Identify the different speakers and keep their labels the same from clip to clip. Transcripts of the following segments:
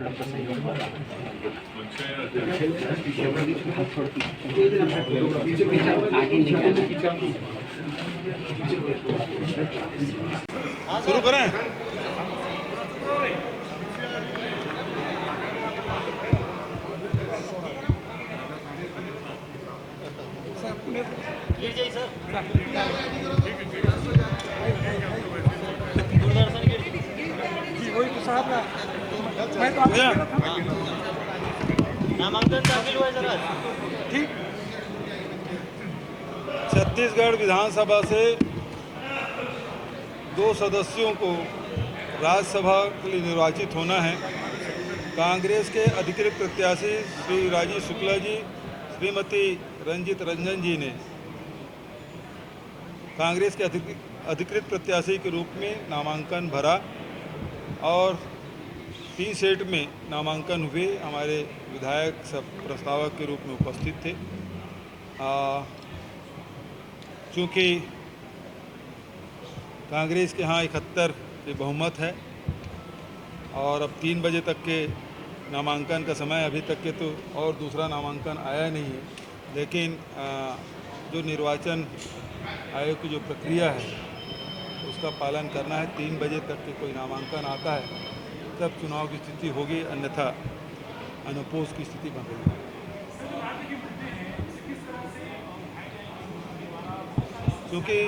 Speaker 1: आपका सहयोग होगा। आगे लेके
Speaker 2: शुरू करें।
Speaker 3: नामांकन दाखिल हुआ है जरा।
Speaker 2: ठीक। छत्तीसगढ़ विधानसभा से 2 सदस्यों को राज्यसभा के लिए निर्वाचित होना है। कांग्रेस के अधिकृत प्रत्याशी श्री राजीव शुक्ला जी, श्रीमती रंजित रंजन जी ने कांग्रेस के अधिकृत प्रत्याशी के रूप में नामांकन भरा और 3 सेट में नामांकन हुए। हमारे विधायक सब प्रस्तावक के रूप में उपस्थित थे। चूँकि कांग्रेस के यहाँ 71 के बहुमत है और अब 3 बजे तक के नामांकन का समय, अभी तक के तो और दूसरा नामांकन आया नहीं है, लेकिन जो निर्वाचन आयोग की जो प्रक्रिया है उसका पालन करना है। 3 बजे तक के कोई नामांकन आता है तब चुनाव की स्थिति होगी, अन्यथा अनुपोष की स्थिति बन रही है। क्योंकि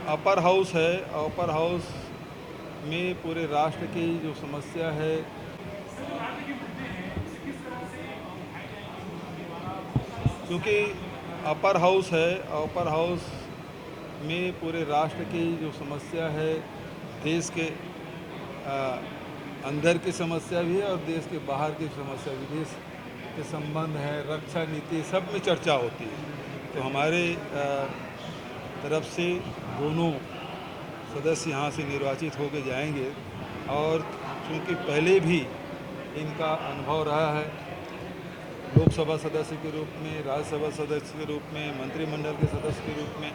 Speaker 2: अपर हाउस है, अपर हाउस में पूरे राष्ट्र की जो समस्या है क्योंकि अपर हाउस है, अपर हाउस में पूरे राष्ट्र की जो समस्या है, देश के अंदर की समस्या भी है और देश के बाहर की समस्या भी, देश के संबंध है, रक्षा नीति, सब में चर्चा होती है। तो हमारे तरफ से दोनों सदस्य यहाँ से निर्वाचित होकर जाएंगे और चूँकि पहले भी इनका अनुभव रहा है लोकसभा सदस्य के रूप में, राज्यसभा सदस्य के रूप में, मंत्रिमंडल के सदस्य के रूप में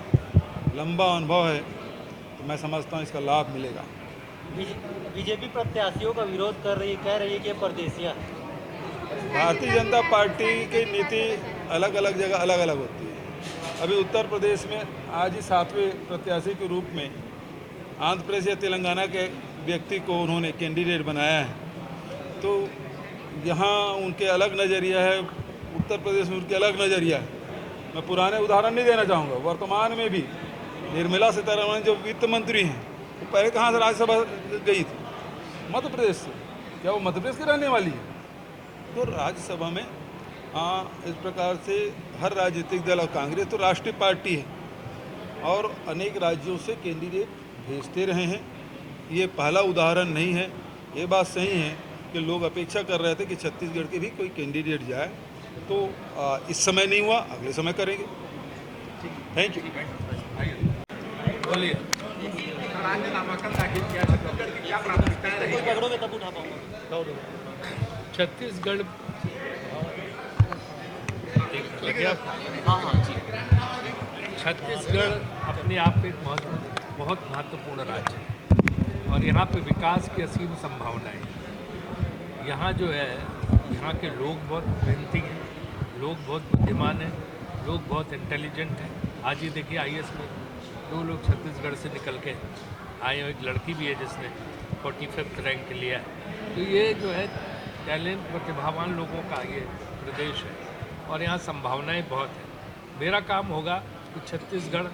Speaker 2: लंबा अनुभव है, तो मैं समझता हूँ इसका लाभ मिलेगा।
Speaker 3: बीजेपी प्रत्याशियों का विरोध कर रही है, कह रही है कि परदेसिया।
Speaker 2: भारतीय जनता पार्टी की नीति अलग अलग जगह अलग अलग होती है। अभी उत्तर प्रदेश में आज ही 7वें प्रत्याशी के रूप में आंध्र प्रदेश या तेलंगाना के व्यक्ति को उन्होंने कैंडिडेट बनाया है। तो यहाँ उनके अलग नज़रिया है, उत्तर प्रदेश में उनके अलग नज़रिया है। मैं पुराने उदाहरण नहीं देना चाहूँगा, वर्तमान में भी निर्मला सीतारमण जो वित्त मंत्री हैं वो तो पहले कहाँ से राज्यसभा गई थी? मध्य प्रदेश से। क्या वो मध्य प्रदेश की रहने वाली है? तो राज्यसभा में इस प्रकार से हर राजनीतिक दल, और कांग्रेस तो राष्ट्रीय पार्टी है और अनेक राज्यों से कैंडिडेट भेजते रहे हैं। ये पहला उदाहरण नहीं है। ये बात सही है कि लोग अपेक्षा कर रहे थे कि छत्तीसगढ़ के भी कोई कैंडिडेट जाए, तो इस समय नहीं हुआ, अगले समय करेंगे। Thank you. बोलिए।
Speaker 1: नामांकन दाखिल किया, छत्तीसगढ़ की क्या प्राथमिकताएं रहेंगी?
Speaker 3: पकड़ोगे तब उठा पाऊंगा।
Speaker 4: छत्तीसगढ़
Speaker 3: हाँ जी।
Speaker 4: छत्तीसगढ़ अपने आप में एक बहुत महत्वपूर्ण राज्य है और यहाँ पे विकास की असीम संभावनाएं हैं। यहाँ जो है, यहाँ के लोग बहुत मेहनती हैं, लोग बहुत बुद्धिमान हैं, लोग बहुत इंटेलिजेंट हैं। आज ही देखिए IAS में 2 लोग छत्तीसगढ़ से निकल के आए, एक लड़की भी है जिसने 45th रैंक लिया है। तो ये जो है टैलेंट, प्रतिभावान लोगों का ये प्रदेश है और यहाँ संभावनाएं बहुत हैं। मेरा काम होगा कि छत्तीसगढ़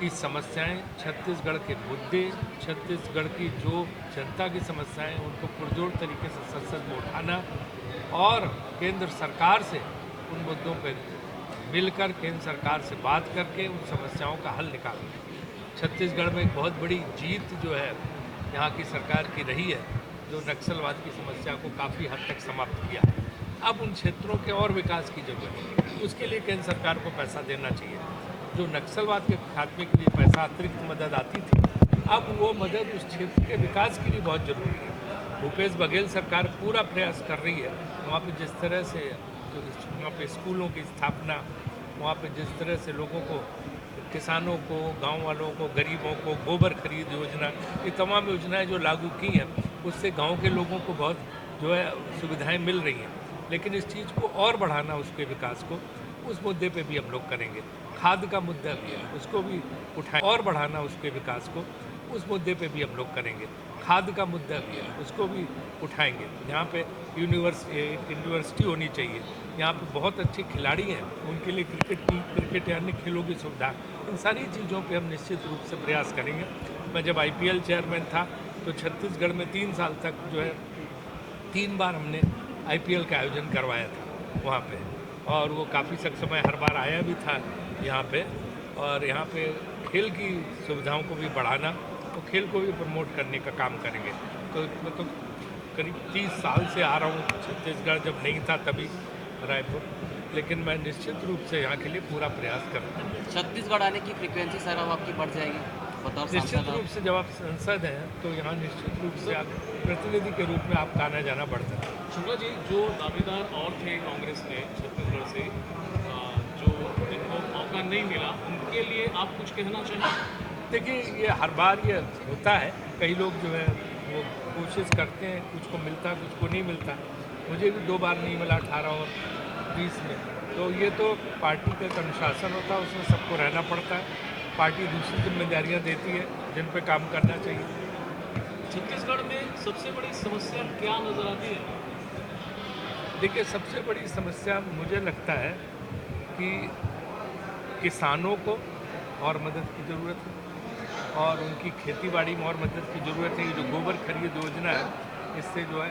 Speaker 4: की समस्याएं, छत्तीसगढ़ के मुद्दे, छत्तीसगढ़ की जो जनता की समस्याएं, उनको पुरजोर तरीके से संसद में उठाना और केंद्र सरकार से उन मुद्दों पर मिलकर केंद्र सरकार से बात करके उन समस्याओं का हल निकालना। छत्तीसगढ़ में एक बहुत बड़ी जीत जो है यहाँ की सरकार की रही है, जो नक्सलवाद की समस्या को काफ़ी हद तक समाप्त किया। अब उन क्षेत्रों के और विकास की जरूरत है, उसके लिए केंद्र सरकार को पैसा देना चाहिए। जो नक्सलवाद के खात्मे के लिए पैसा अतिरिक्त मदद आती थी, अब वो मदद उस क्षेत्र के विकास के लिए बहुत ज़रूरी है। भूपेश बघेल सरकार पूरा प्रयास कर रही है। वहाँ पे जिस तरह से जो वहाँ पे स्कूलों की स्थापना, वहाँ पे जिस तरह से लोगों को, किसानों को, गांव वालों को, गरीबों को गोबर खरीद योजना, ये तमाम योजनाएं जो लागू की हैं, उससे गांव के लोगों को बहुत जो है सुविधाएं मिल रही हैं, लेकिन इस चीज़ को और बढ़ाना, उसके विकास को, उस मुद्दे पे भी हम लोग करेंगे। खाद का मुद्दा भी है, उसको भी उठाएं और बढ़ाना उसके विकास को, उस मुद्दे पे भी हम लोग करेंगे। खाद का मुद्दा भी है, उसको भी उठाएंगे। यहाँ पे यूनिवर्सिटी होनी चाहिए, यहाँ पे बहुत अच्छे खिलाड़ी हैं, उनके लिए क्रिकेट या अन्य खेलों की सुविधा, इन सारी चीज़ों पे हम निश्चित रूप से प्रयास करेंगे। मैं जब IPL चेयरमैन था तो छत्तीसगढ़ में 3 साल तक जो है 3 बार हमने IPL का आयोजन करवाया था वहाँ पे, और वो काफ़ी समय हर बार आया भी था यहाँ पे। और यहाँ पे खेल की सुविधाओं को भी बढ़ाना और खेल को भी प्रमोट करने का काम करेंगे। तो मैं तो करीब 30 साल से आ रहा हूँ छत्तीसगढ़, जब नहीं था तभी रायपुर, लेकिन मैं निश्चित रूप से यहाँ के लिए पूरा प्रयास करूँगा।
Speaker 5: छत्तीसगढ़ आने की फ्रीक्वेंसी सर अब आपकी बढ़ जाएगी?
Speaker 4: निश्चित रूप से जब आप सांसद हैं तो यहाँ निश्चित रूप से आप प्रतिनिधि के रूप में आपका आना जाना बढ़ता है।
Speaker 6: शुक्ला जी, जो दावेदार और थे कांग्रेस में छत्तीसगढ़ से, जो जिनको मौका नहीं मिला, उनके लिए आप कुछ कहना चाहें?
Speaker 4: देखिए, ये हर बार ये होता है, कई लोग जो है वो कोशिश करते हैं, कुछ को मिलता है कुछ को नहीं मिलता। मुझे भी 2 बार नहीं मिला 18 और 20 में। तो ये तो पार्टी का एक अनुशासन होता है, उसमें सबको रहना पड़ता है। पार्टी दूसरी जिम्मेदारियां देती है जिन पे काम करना चाहिए।
Speaker 6: छत्तीसगढ़ में सबसे बड़ी समस्या क्या नजर आती है?
Speaker 4: देखिए, सबसे बड़ी समस्या मुझे लगता है कि किसानों को और मदद की ज़रूरत है, और उनकी खेतीबाड़ी में और मदद की ज़रूरत है। ये जो गोबर खरीद योजना है, इससे जो है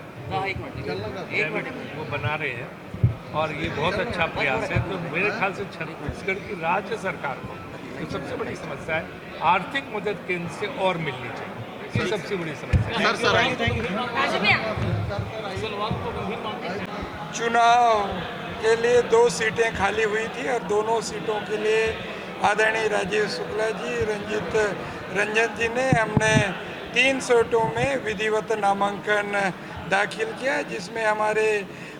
Speaker 4: वो बना रहे हैं, और ये बहुत अच्छा प्रयास है। तो मेरे ख्याल से छत्तीसगढ़ की राज्य सरकार को तो सबसे बड़ी समस्या है आर्थिक मदद केंद्र से और मिलनी चाहिए, ये सबसे बड़ी समस्या है।
Speaker 7: चुनाव के लिए 2 सीटें खाली हुई थी और दोनों सीटों के लिए आदरणीय राजीव शुक्ला जी, रंजन जी ने हमने 3 सीटों में विधिवत नामांकन दाखिल किया, जिसमें हमारे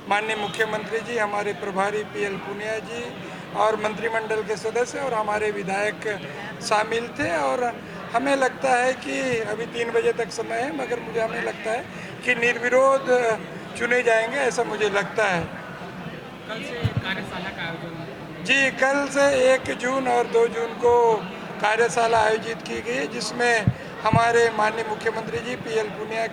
Speaker 7: माननीय मुख्यमंत्री जी, हमारे प्रभारी PL पुनिया जी और मंत्रिमंडल के सदस्य और हमारे विधायक शामिल थे। और हमें लगता है कि अभी 3 बजे तक समय है, मगर हमें लगता है कि निर्विरोध चुने जाएंगे, ऐसा मुझे लगता है।
Speaker 8: कल से कार्यशाला का आयोजन?
Speaker 7: जी, कल से 1 जून और 2 जून को कार्यशाला आयोजित की गई है, जिसमें हमारे माननीय मुख्यमंत्री जी PL पुनिया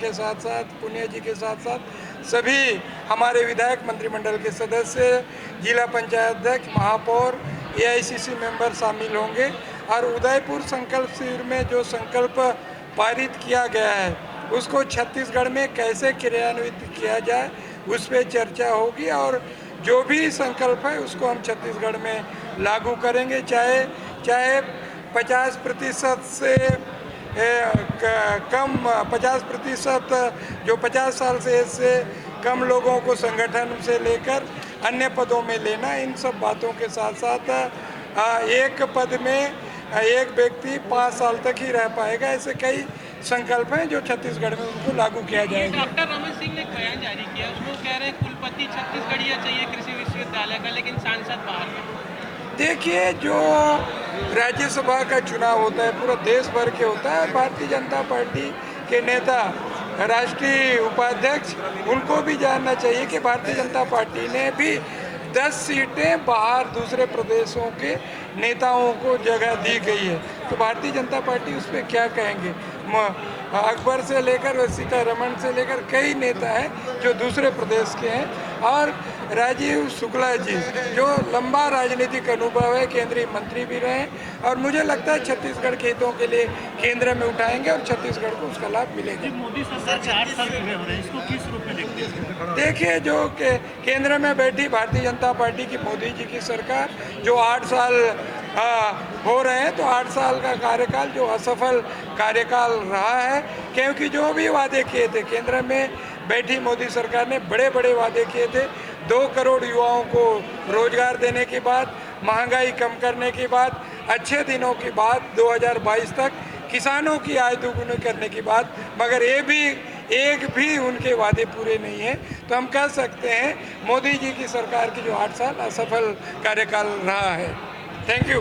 Speaker 7: जी के साथ साथ सभी हमारे विधायक, मंत्रिमंडल के सदस्य, जिला पंचायत अध्यक्ष, महापौर, AICC मेंबर शामिल होंगे। और उदयपुर संकल्प शिविर में जो संकल्प पारित किया गया है, उसको छत्तीसगढ़ में कैसे क्रियान्वित किया जाए, उस पर चर्चा होगी। और जो भी संकल्प है उसको हम छत्तीसगढ़ में लागू करेंगे, चाहे 50% से कम 50% जो 50 साल से कम लोगों को संगठन से लेकर अन्य पदों में लेना, इन सब बातों के साथ साथ एक पद में एक व्यक्ति 5 साल तक ही रह पाएगा। ऐसे कई संकल्प हैं जो छत्तीसगढ़ में उनको लागू किया जाएगा।
Speaker 8: डॉक्टर रमन सिंह ने एक बयान जारी किया, उसमें कह रहे हैं कुलपति छत्तीसगढ़िया चाहिए कृषि विश्वविद्यालय का, लेकिन सांसद बाहर का।
Speaker 7: देखिए, जो राज्यसभा का चुनाव होता है पूरा देश भर के होता है। भारतीय जनता पार्टी के नेता, राष्ट्रीय उपाध्यक्ष, उनको भी जानना चाहिए कि भारतीय जनता पार्टी ने भी 10 सीटें बाहर दूसरे प्रदेशों के नेताओं को जगह दी गई है। तो भारतीय जनता पार्टी उस पर क्या कहेंगे? अकबर से लेकर सीतारमण से लेकर कई नेता हैं जो दूसरे प्रदेश के हैं। और राजीव शुक्ला जी जो लंबा राजनीतिक अनुभव है, केंद्रीय मंत्री भी रहे, और मुझे लगता है छत्तीसगढ़ के हितों के लिए केंद्र में उठाएंगे और छत्तीसगढ़ को उसका लाभ मिलेगा।
Speaker 6: मोदी सरकार 4 साल पूरे हो रहे हैं, इसको किस रूप में देखते हैं?
Speaker 7: देखिए, जो केंद्र में बैठी भारतीय जनता पार्टी की, मोदी जी की सरकार, जो 8 साल हो रहे हैं, तो 8 साल का कार्यकाल जो असफल कार्यकाल रहा है, क्योंकि जो भी वादे किए थे केंद्र में बैठी मोदी सरकार ने, बड़े बड़े वादे किए थे। 2 करोड़ युवाओं को रोजगार देने की बात, महंगाई कम करने की बात, अच्छे दिनों की बात, 2022 तक किसानों की आय दोगुनी करने की बात, मगर एक भी उनके वादे पूरे नहीं हैं। तो हम कह सकते हैं मोदी जी की सरकार की जो 8 साल असफल कार्यकाल रहा है। Thank you.